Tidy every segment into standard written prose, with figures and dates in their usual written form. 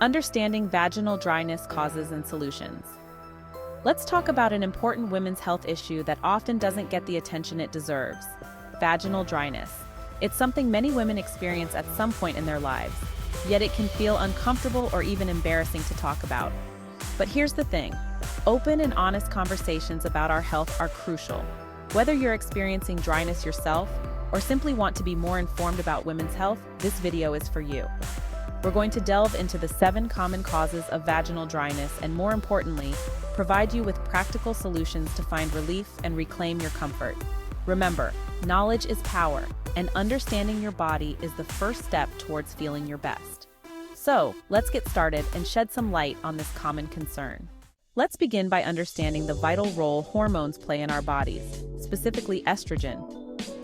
Understanding vaginal dryness causes and solutions. Let's talk about an important women's health issue that often doesn't get the attention it deserves: vaginal dryness. It's something many women experience at some point in their lives, yet it can feel uncomfortable or even embarrassing to talk about. But here's the thing: open and honest conversations about our health are crucial. Whether you're experiencing dryness yourself or simply want to be more informed about women's health, this video is for you. We're going to delve into the 7 common causes of vaginal dryness and, more importantly, provide you with practical solutions to find relief and reclaim your comfort. Remember, knowledge is power, and understanding your body is the first step towards feeling your best. So, let's get started and shed some light on this common concern. Let's begin by understanding the vital role hormones play in our bodies, specifically estrogen.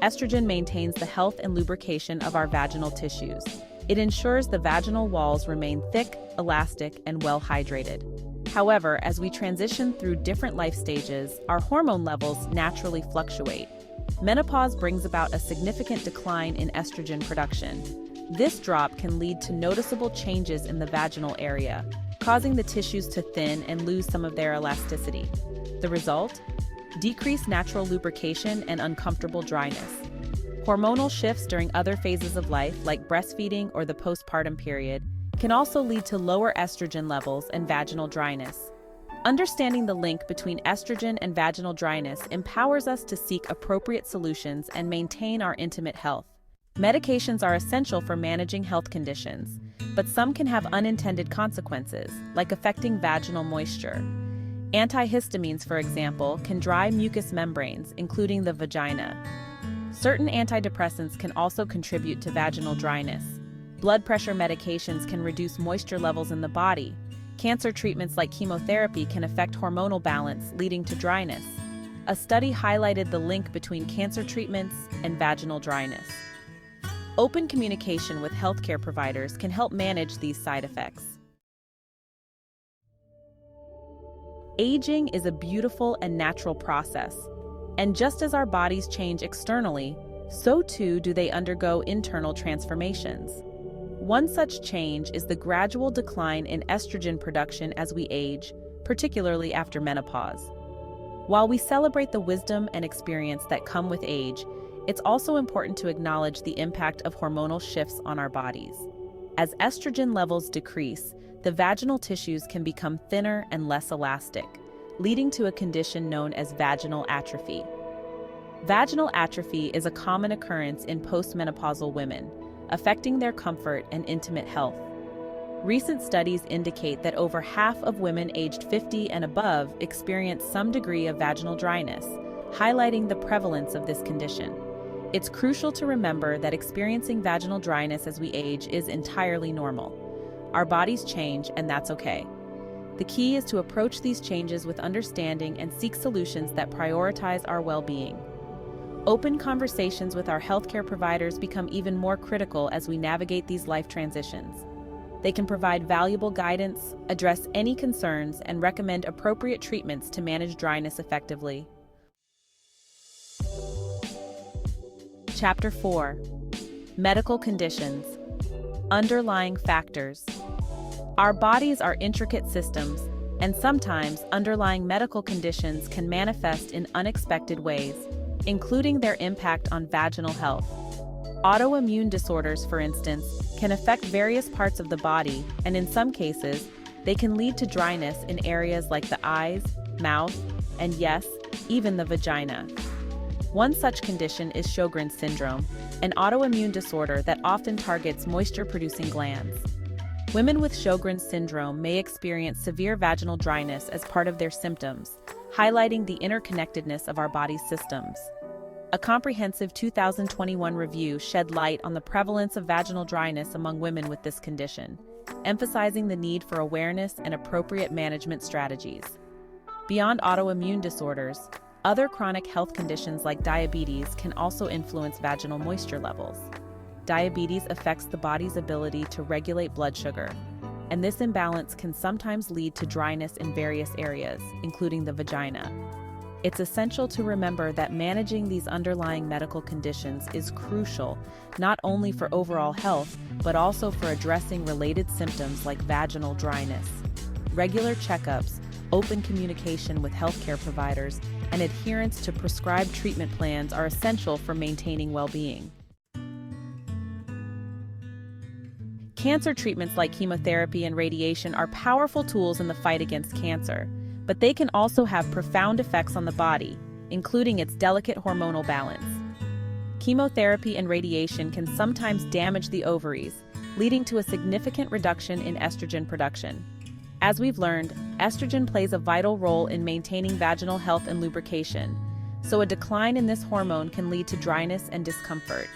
Estrogen maintains the health and lubrication of our vaginal tissues. It ensures the vaginal walls remain thick, elastic, and well hydrated. However, as we transition through different life stages, our hormone levels naturally fluctuate. Menopause brings about a significant decline in estrogen production. This drop can lead to noticeable changes in the vaginal area, causing the tissues to thin and lose some of their elasticity. The result? Decreased natural lubrication and uncomfortable dryness. Hormonal shifts during other phases of life, like breastfeeding or the postpartum period, can also lead to lower estrogen levels and vaginal dryness. Understanding the link between estrogen and vaginal dryness empowers us to seek appropriate solutions and maintain our intimate health. Medications are essential for managing health conditions, but some can have unintended consequences, like affecting vaginal moisture. Antihistamines, for example, can dry mucous membranes, including the vagina. Certain antidepressants can also contribute to vaginal dryness. Blood pressure medications can reduce moisture levels in the body. Cancer treatments like chemotherapy can affect hormonal balance, leading to dryness. A study highlighted the link between cancer treatments and vaginal dryness. Open communication with healthcare providers can help manage these side effects. Aging is a beautiful and natural process, and just as our bodies change externally, so too do they undergo internal transformations. One such change is the gradual decline in estrogen production as we age, particularly after menopause. While we celebrate the wisdom and experience that come with age, it's also important to acknowledge the impact of hormonal shifts on our bodies. As estrogen levels decrease, the vaginal tissues can become thinner and less elastic, leading to a condition known as vaginal atrophy. Vaginal atrophy is a common occurrence in postmenopausal women, affecting their comfort and intimate health. Recent studies indicate that over half of women aged 50 and above experience some degree of vaginal dryness, highlighting the prevalence of this condition. It's crucial to remember that experiencing vaginal dryness as we age is entirely normal. Our bodies change, and that's okay. The key is to approach these changes with understanding and seek solutions that prioritize our well-being. Open conversations with our healthcare providers become even more critical as we navigate these life transitions. They can provide valuable guidance, address any concerns, and recommend appropriate treatments to manage dryness effectively. Chapter 4: Medical Conditions. Underlying Factors. Our bodies are intricate systems, and sometimes underlying medical conditions can manifest in unexpected ways, including their impact on vaginal health. Autoimmune disorders, for instance, can affect various parts of the body, and in some cases, they can lead to dryness in areas like the eyes, mouth, and yes, even the vagina. One such condition is Sjogren's syndrome, an autoimmune disorder that often targets moisture-producing glands. Women with Sjogren's syndrome may experience severe vaginal dryness as part of their symptoms, highlighting the interconnectedness of our body's systems. A comprehensive 2021 review shed light on the prevalence of vaginal dryness among women with this condition, emphasizing the need for awareness and appropriate management strategies. Beyond autoimmune disorders, other chronic health conditions like diabetes can also influence vaginal moisture levels. Diabetes affects the body's ability to regulate blood sugar, and this imbalance can sometimes lead to dryness in various areas, including the vagina. It's essential to remember that managing these underlying medical conditions is crucial, not only for overall health, but also for addressing related symptoms like vaginal dryness. Regular checkups, open communication with healthcare providers, and adherence to prescribed treatment plans are essential for maintaining well-being. Cancer treatments like chemotherapy and radiation are powerful tools in the fight against cancer, but they can also have profound effects on the body, including its delicate hormonal balance. Chemotherapy and radiation can sometimes damage the ovaries, leading to a significant reduction in estrogen production. As we've learned, estrogen plays a vital role in maintaining vaginal health and lubrication, so a decline in this hormone can lead to dryness and discomfort.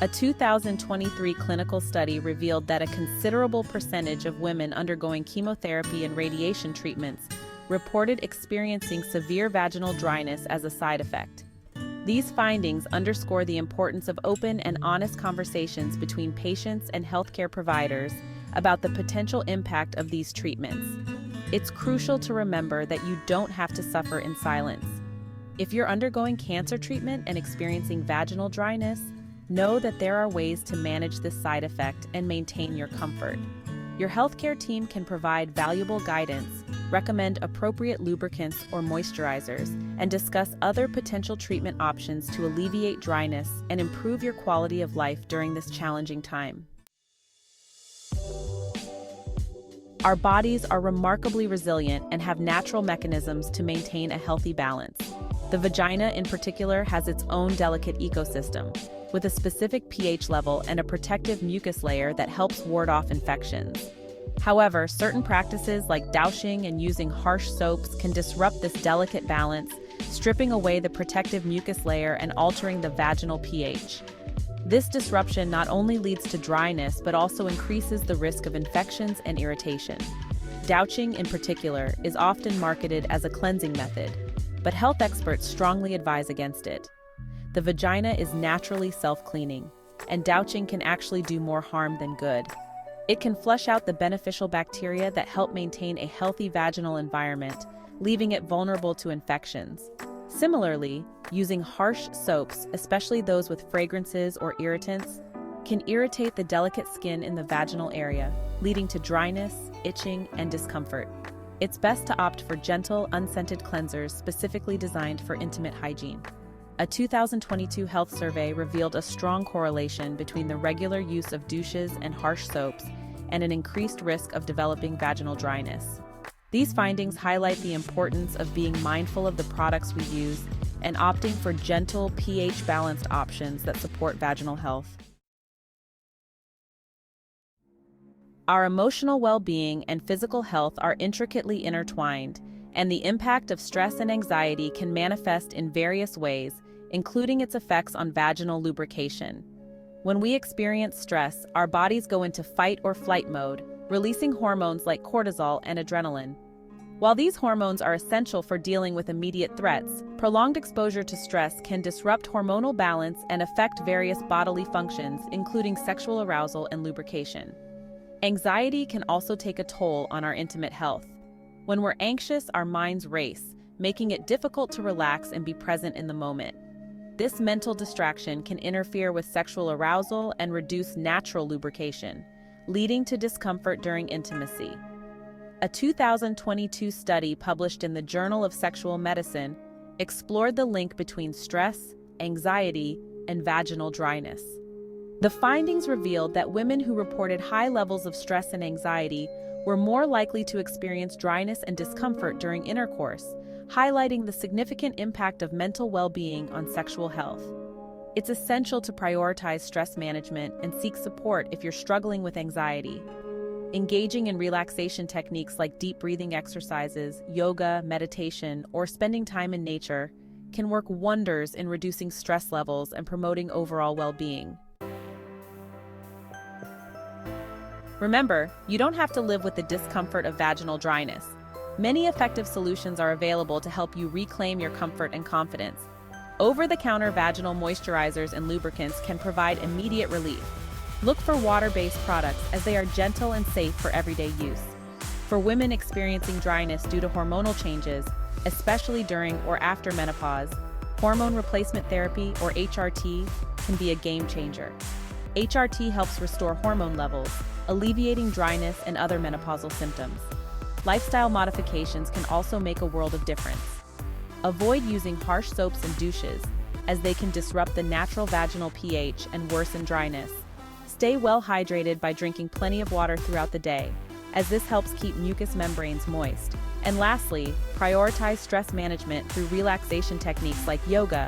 A 2023 clinical study revealed that a considerable percentage of women undergoing chemotherapy and radiation treatments reported experiencing severe vaginal dryness as a side effect. These findings underscore the importance of open and honest conversations between patients and healthcare providers about the potential impact of these treatments. It's crucial to remember that you don't have to suffer in silence. If you're undergoing cancer treatment and experiencing vaginal dryness, know that there are ways to manage this side effect and maintain your comfort. Your healthcare team can provide valuable guidance, recommend appropriate lubricants or moisturizers, and discuss other potential treatment options to alleviate dryness and improve your quality of life during this challenging time. Our bodies are remarkably resilient and have natural mechanisms to maintain a healthy balance. The vagina, in particular, has its own delicate ecosystem, with a specific pH level and a protective mucus layer that helps ward off infections. However, certain practices like douching and using harsh soaps can disrupt this delicate balance, stripping away the protective mucus layer and altering the vaginal pH. This disruption not only leads to dryness but also increases the risk of infections and irritation. Douching, in particular, is often marketed as a cleansing method, but health experts strongly advise against it. The vagina is naturally self-cleaning, and douching can actually do more harm than good. It can flush out the beneficial bacteria that help maintain a healthy vaginal environment, leaving it vulnerable to infections. Similarly, using harsh soaps, especially those with fragrances or irritants, can irritate the delicate skin in the vaginal area, leading to dryness, itching, and discomfort. It's best to opt for gentle, unscented cleansers specifically designed for intimate hygiene. A 2022 health survey revealed a strong correlation between the regular use of douches and harsh soaps and an increased risk of developing vaginal dryness. These findings highlight the importance of being mindful of the products we use and opting for gentle, pH-balanced options that support vaginal health. Our emotional well-being and physical health are intricately intertwined, and the impact of stress and anxiety can manifest in various ways, including its effects on vaginal lubrication. When we experience stress, our bodies go into fight or flight mode, releasing hormones like cortisol and adrenaline. While these hormones are essential for dealing with immediate threats, prolonged exposure to stress can disrupt hormonal balance and affect various bodily functions, including sexual arousal and lubrication. Anxiety can also take a toll on our intimate health. When we're anxious, our minds race, making it difficult to relax and be present in the moment. This mental distraction can interfere with sexual arousal and reduce natural lubrication, leading to discomfort during intimacy. A 2022 study published in the Journal of Sexual Medicine explored the link between stress, anxiety, and vaginal dryness. The findings revealed that women who reported high levels of stress and anxiety were more likely to experience dryness and discomfort during intercourse, highlighting the significant impact of mental well-being on sexual health. It's essential to prioritize stress management and seek support if you're struggling with anxiety. Engaging in relaxation techniques like deep breathing exercises, yoga, meditation, or spending time in nature can work wonders in reducing stress levels and promoting overall well-being. Remember, you don't have to live with the discomfort of vaginal dryness. Many effective solutions are available to help you reclaim your comfort and confidence. Over-the-counter vaginal moisturizers and lubricants can provide immediate relief. Look for water-based products as they are gentle and safe for everyday use. For women experiencing dryness due to hormonal changes, especially during or after menopause. Hormone replacement therapy, or HRT, can be a game changer. HRT helps restore hormone levels, alleviating dryness and other menopausal symptoms. Lifestyle modifications can also make a world of difference. Avoid using harsh soaps and douches, as they can disrupt the natural vaginal pH and worsen dryness. Stay well hydrated by drinking plenty of water throughout the day, as this helps keep mucous membranes moist. And lastly, prioritize stress management through relaxation techniques like yoga,